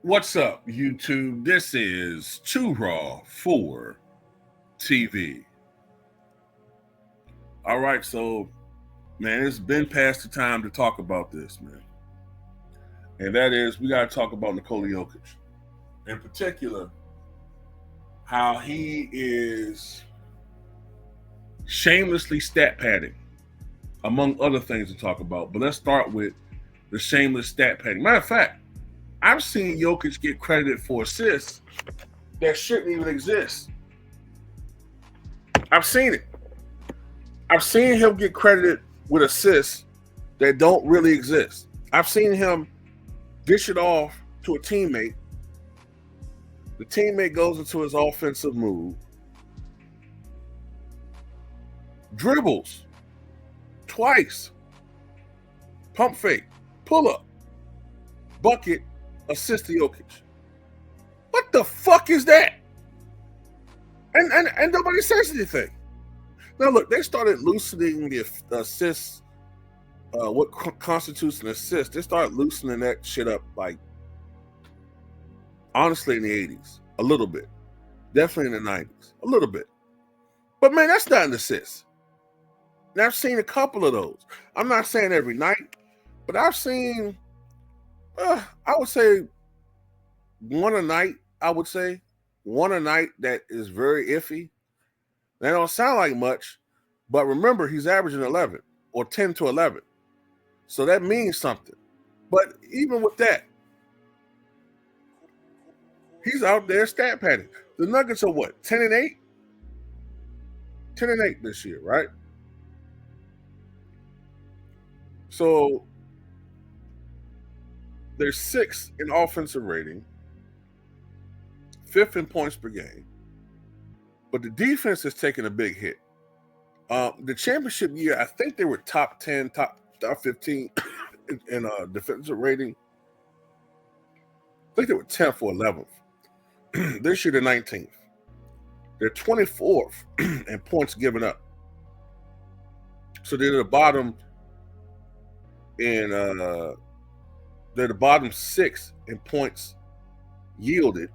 What's up, YouTube? This is Too Raw for TV. All right, so man, it's been past the time to talk about this, man. And that is, we got to talk about Nikola Jokic. In particular, how he is shamelessly stat padding, among other things to talk about. But let's start with the shameless stat padding. Matter of fact, I've seen Jokic get credited for assists that shouldn't even exist. I've seen it. I've seen him get credited with assists that don't really exist. I've seen him dish it off to a teammate. The teammate goes into his offensive move, dribbles twice, pump fake, pull up, bucket, assist to Jokic. What the fuck is that? And nobody says anything. Now look, they started loosening the assists. What constitutes an assist? They started loosening that shit up, like honestly in the 80s, a little bit, definitely in the 90s, a little bit. But man, that's not an assist. And I've seen a couple of those. I'm not saying every night, but I've seen, I would say, one a night. I would say one a night that is very iffy. They don't sound like much, but remember, he's averaging 11 or 10 to 11. So that means something. But even with that, he's out there stat padding. The Nuggets are what, 10-8? 10-8 this year, right? So they're 6th in offensive rating, 5th in points per game. But the defense is taking a big hit. The championship year, I think they were top 10, top 15 in defensive rating. I think they were 10th or 11th. This year, they're 19th. They're 24th in points given up. So they're the bottom in they're the bottom 6 in points yielded,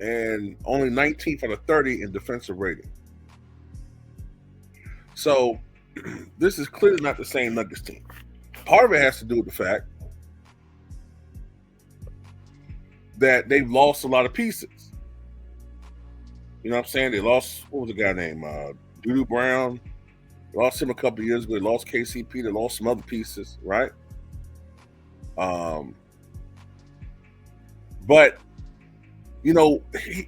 and only 19th out of 30 in defensive rating. So this is clearly not the same Nuggets team. Part of it has to do with the fact that they've lost a lot of pieces. You know what I'm saying? They lost, what was the guy named? Doodoo Brown. They lost him a couple of years ago. They lost KCP. They lost some other pieces, right? But you know,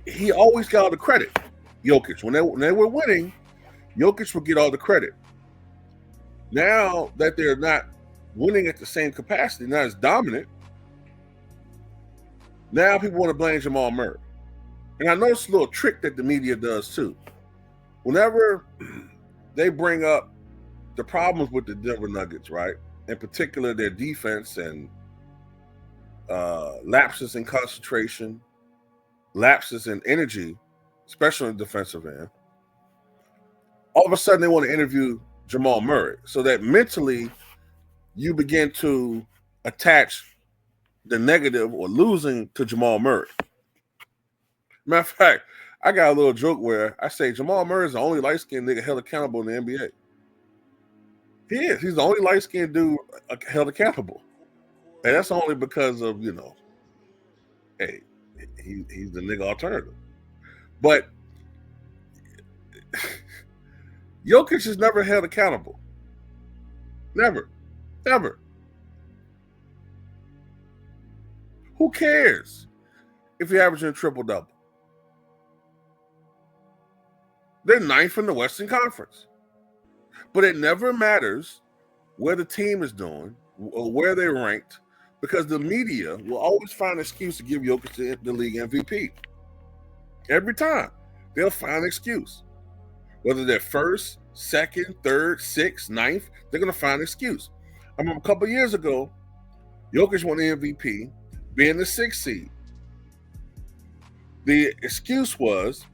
he always got all the credit. Jokic, when they were winning, Jokic would get all the credit. Now that they're not winning at the same capacity, not as dominant, now people want to blame Jamal Murray. And I know it's a little trick that the media does too. Whenever they bring up the problems with the Denver Nuggets, right? In particular, their defense and lapses in concentration, lapses in energy, especially in the defensive end, all of a sudden they want to interview Jamal Murray, so that mentally you begin to attach the negative or losing to Jamal Murray. Matter of fact, I got a little joke where I say Jamal Murray is the only light-skinned nigga held accountable in the NBA. He is. He's the only light-skinned dude held accountable. And that's only because of, you know, hey, he's the nigga alternative. But Jokic is never held accountable. Never. Never. Who cares if you're averaging a triple-double? They're 9th in the Western Conference. But it never matters where the team is doing or where they're ranked, because the media will always find an excuse to give Jokic the league MVP. Every time. They'll find an excuse. Whether they're 1st, 2nd, 3rd, 6th, 9th, they're going to find an excuse. I remember a couple of years ago, Jokic won the MVP, being the 6th seed. The excuse was,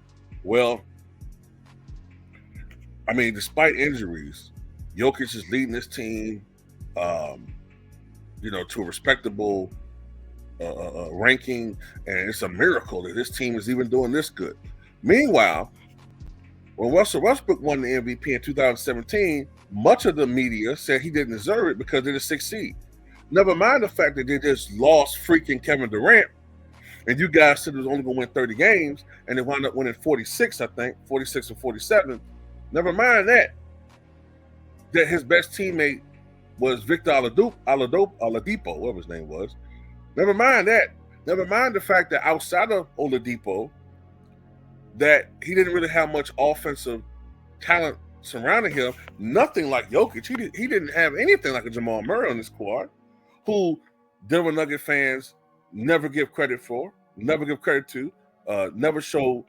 well, I mean, despite injuries, Jokic is leading this team, to a respectable ranking, and it's a miracle that this team is even doing this good. Meanwhile, when Russell Westbrook won the MVP in 2017, much of the media said he didn't deserve it because they're the 6th seed. Never mind the fact that they just lost freaking Kevin Durant, and you guys said it was only going to win 30 games, and they wound up winning 46, I think, 46 or 47. Never mind that his best teammate was Victor Oladipo, whatever his name was. Never mind that. Never mind the fact that outside of Oladipo, that he didn't really have much offensive talent surrounding him. Nothing like Jokic. He didn't have anything like a Jamal Murray on the squad, who Denver Nugget fans never give credit for, never give credit to, never show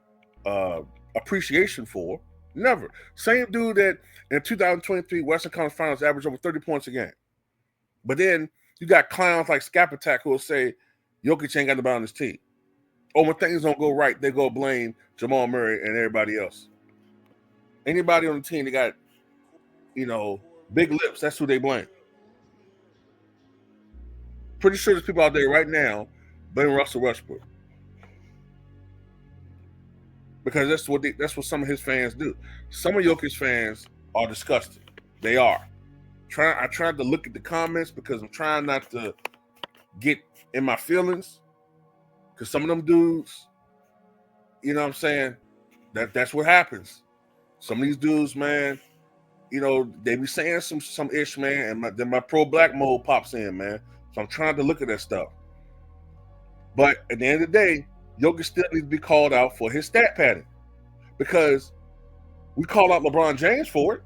appreciation for. Never. Same dude that in 2023 Western Conference Finals averaged over 30 points a game. But then you got clowns like Scapegoating who will say Jokic ain't got nobody on his team. Or when things don't go right, they go blame Jamal Murray and everybody else. Anybody on the team that got, big lips, that's who they blame. Pretty sure there's people out there right now blaming Russell Westbrook. Because that's what some of his fans do. Some of Jokic fans are disgusted. They are. I tried to look at the comments because I'm trying not to get in my feelings. Because some of them dudes, you know what I'm saying? That's what happens. Some of these dudes, man, they be saying some ish, man, and then my pro-black mode pops in, man. So I'm trying to look at that stuff. But at the end of the day, Jokic still needs to be called out for his stat padding. Because we call out LeBron James for it.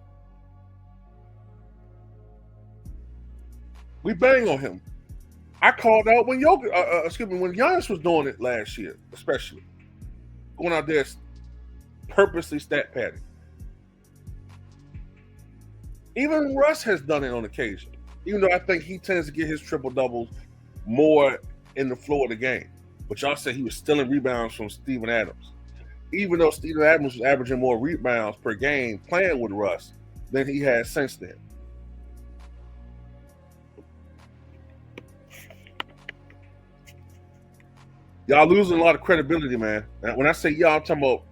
We bang on him. I called out when when Giannis was doing it last year, especially. Going out there purposely stat padding. Even Russ has done it on occasion. Even though I think he tends to get his triple-doubles more in the flow of the game. But y'all said he was stealing rebounds from Steven Adams. Even though Steven Adams was averaging more rebounds per game playing with Russ than he has since then. Y'all losing a lot of credibility, man. And when I say y'all, I'm talking about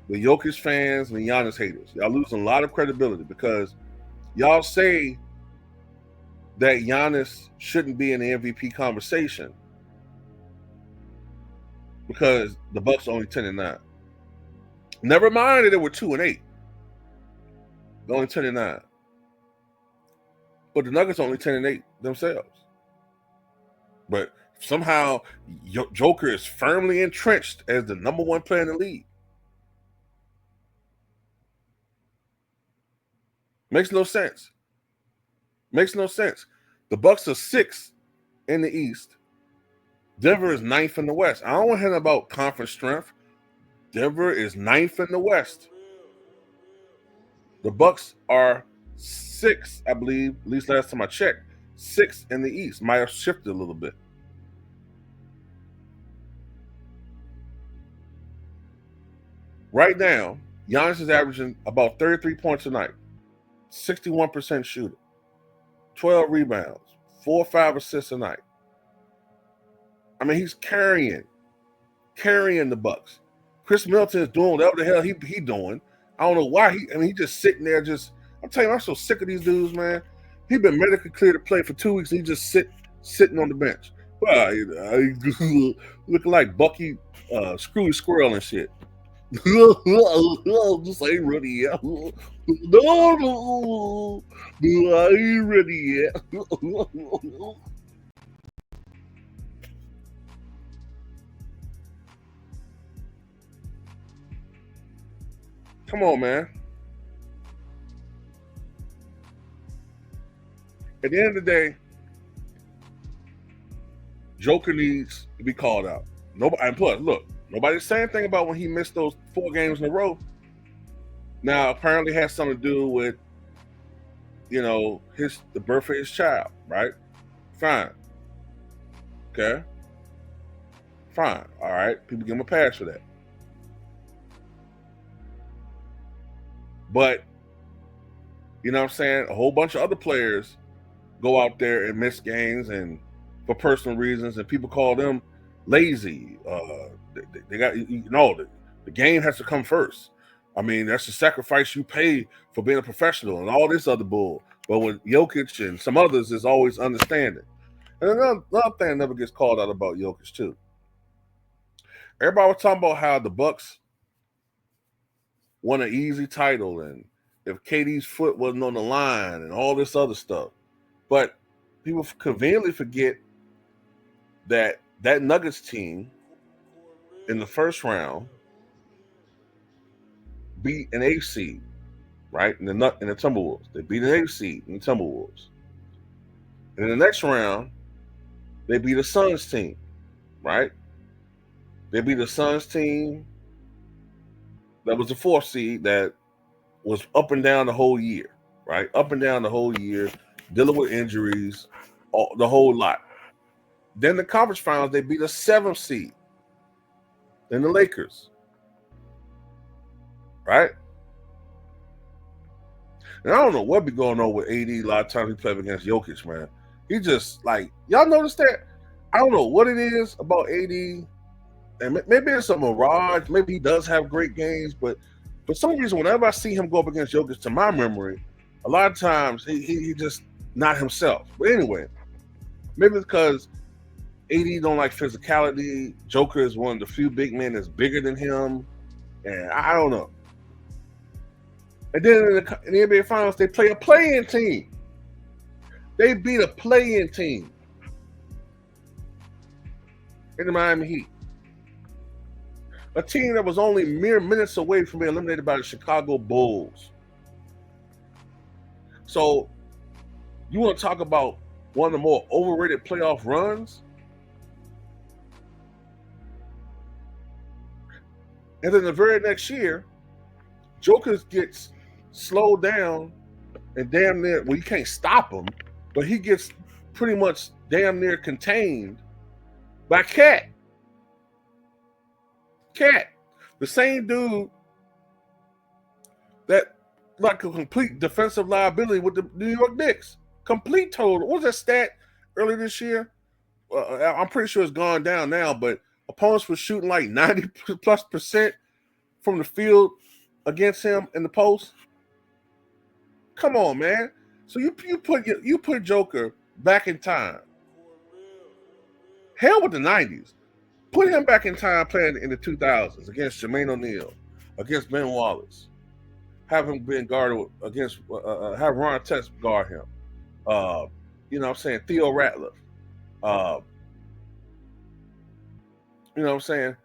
the Jokic fans and the Giannis haters. Y'all losing a lot of credibility because y'all say that Giannis shouldn't be in the MVP conversation because the Bucks are only 10-9. Never mind that they were 2-8. They're only 10-9. But the Nuggets are only 10-8 themselves. But somehow Joker is firmly entrenched as the number one player in the league. Makes no sense. Makes no sense. The Bucks are 6th in the East. Denver is 9th in the West. I don't want to hear about conference strength. Denver is 9th in the West. The Bucks are 6th, I believe, at least last time I checked, 6th in the East. Might have shifted a little bit. Right now, Giannis is averaging about 33 points a night, 61% shooter, 12 rebounds, 4 or 5 assists a night. I mean, he's carrying the Bucks. Chris Middleton is doing whatever the hell he doing. I don't know why he's just sitting there. I'm telling you, I'm so sick of these dudes, man. He's been medically cleared to play for 2 weeks. And he just sitting on the bench. Well, looking like Bucky, Screwy Squirrel and shit. Just ain't ready yet. No, I ain't ready yet. Come on, man. At the end of the day, Joker needs to be called out. Nobody, and plus, look, nobody's saying anything about when he missed those 4 games in a row. Now, apparently has something to do with, the birth of his child, right? Fine. Okay. Fine. All right. People give him a pass for that. But, you know what I'm saying? A whole bunch of other players go out there and miss games and for personal reasons, and people call them lazy. They got the game has to come first. I mean, that's the sacrifice you pay for being a professional and all this other bull. But with Jokic and some others, is always understanding. And another thing that never gets called out about Jokic too. Everybody was talking about how the Bucks won an easy title, and if KD's foot wasn't on the line, and all this other stuff. But people conveniently forget that Nuggets team in the first round beat an 8 seed, right? In the Timberwolves. They beat an 8 seed in the Timberwolves. And in the next round, they beat a Suns team, right? They beat a Suns team that was the 4th seed that was up and down the whole year, right? Up and down the whole year, dealing with injuries, the whole lot. Then the conference finals, they beat a 7th seed in the Lakers, right? And I don't know what be going on with AD. A lot of times he played against Jokic, man. He just, like, y'all notice that? I don't know what it is about AD. And maybe it's a mirage. Maybe he does have great games, but for some reason, whenever I see him go up against Jokic, to my memory, a lot of times he just not himself. But anyway, maybe it's because AD don't like physicality. Joker is one of the few big men that's bigger than him, and I don't know. And then in the NBA Finals, they play a play-in team. They beat a play-in team in the Miami Heat. A team that was only mere minutes away from being eliminated by the Chicago Bulls. So, you want to talk about one of the more overrated playoff runs? And then the very next year, Joker gets slowed down and damn near, well, you can't stop him, but he gets pretty much damn near contained by Cat. The same dude that like a complete defensive liability with the New York Knicks. Complete total. What was that stat earlier this year? I'm pretty sure it's gone down now, but opponents were shooting like 90+% from the field against him in the post. Come on, man. So you put Joker back in time. Hell with the 90s. Put him back in time playing in the 2000s against Jermaine O'Neal, against Ben Wallace. Have him being guarded against, have Ron Artest guard him. You know what I'm saying? Theo Ratliff. You know what I'm saying?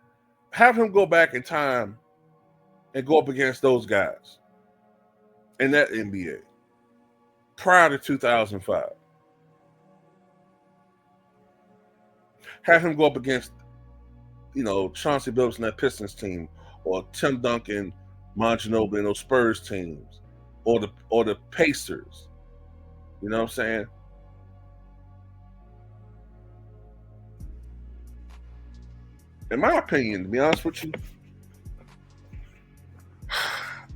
Have him go back in time and go up against those guys in that NBA prior to 2005. Have him go up against, you know, Chauncey Billups and that Pistons team, or Tim Duncan, Monginobili and those Spurs teams, or the Pacers. You know what I'm saying? In my opinion, to be honest with you,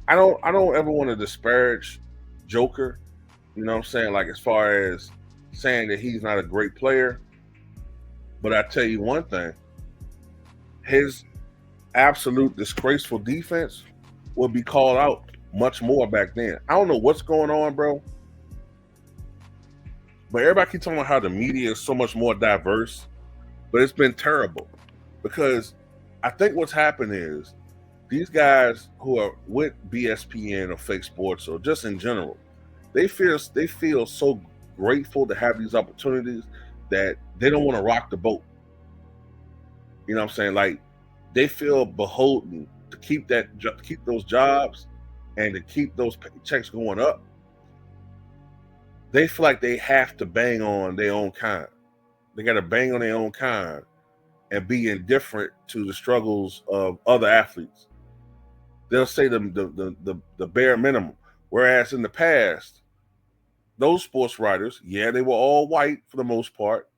I don't ever want to disparage Joker. You know what I'm saying? Like, as far as saying that he's not a great player. But I tell you one thing, his absolute disgraceful defense would be called out much more back then. I don't know what's going on, bro. But everybody keeps talking about how the media is so much more diverse. But it's been terrible. Because I think what's happened is these guys who are with BSPN or Fake Sports or just in general, they feel so grateful to have these opportunities that they don't want to rock the boat. You know what I'm saying? Like, they feel beholden to keep those jobs and to keep those checks going up. They feel like they have to bang on their own kind. They got to bang on their own kind and be indifferent to the struggles of other athletes. They'll say the bare minimum. Whereas in the past, those sports writers, yeah, they were all white for the most part.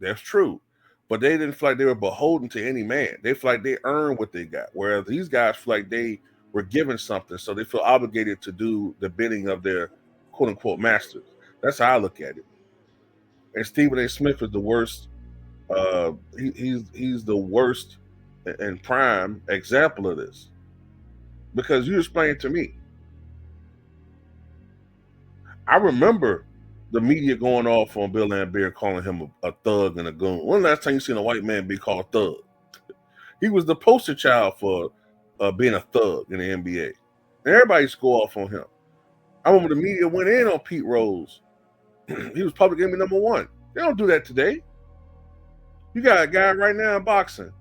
That's true. But they didn't feel like they were beholden to any man. They feel like they earned what they got. Whereas these guys feel like they were given something, so they feel obligated to do the bidding of their quote-unquote masters. That's how I look at it. And Stephen A. Smith is the worst. He's the worst and prime example of this, because you explained to me. I remember the media going off on Bill Laimbeer, calling him a thug and a goon. When last time you seen a white man be called a thug? He was the poster child for being a thug in the NBA. And everybody used to go off on him. I remember the media went in on Pete Rose. He was public enemy number one. They don't do that today. You got a guy right now in boxing.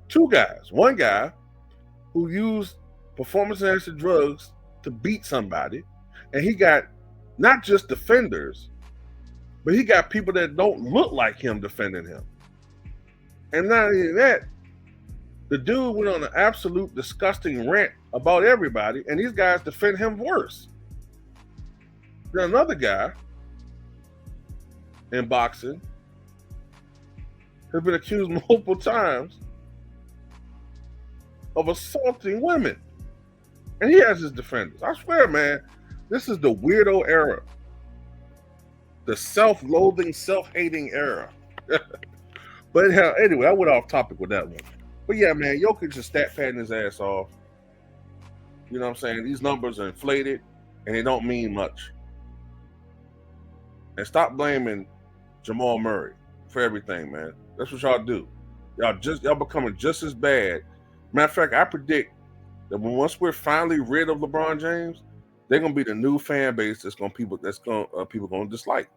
Two guys. One guy who used performance-enhancing drugs to beat somebody, and he got not just defenders, but he got people that don't look like him defending him. And not only that, the dude went on an absolute disgusting rant about everybody, and these guys defend him worse. Then another guy in boxing has been accused multiple times of assaulting women, and he has his defenders. I swear, man, this is the weirdo era, the self-loathing, self-hating era. But anyway, I went off topic with that one. But yeah, man, Jokic is stat padding his ass off. You know what I'm saying? These numbers are inflated, and they don't mean much. And stop blaming Jamal Murray for everything, man. That's what y'all do. Y'all becoming just as bad. Matter of fact, I predict that once we're finally rid of LeBron James, they're gonna be the new fan base people gonna dislike.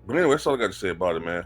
But anyway, that's all I got to say about it, man.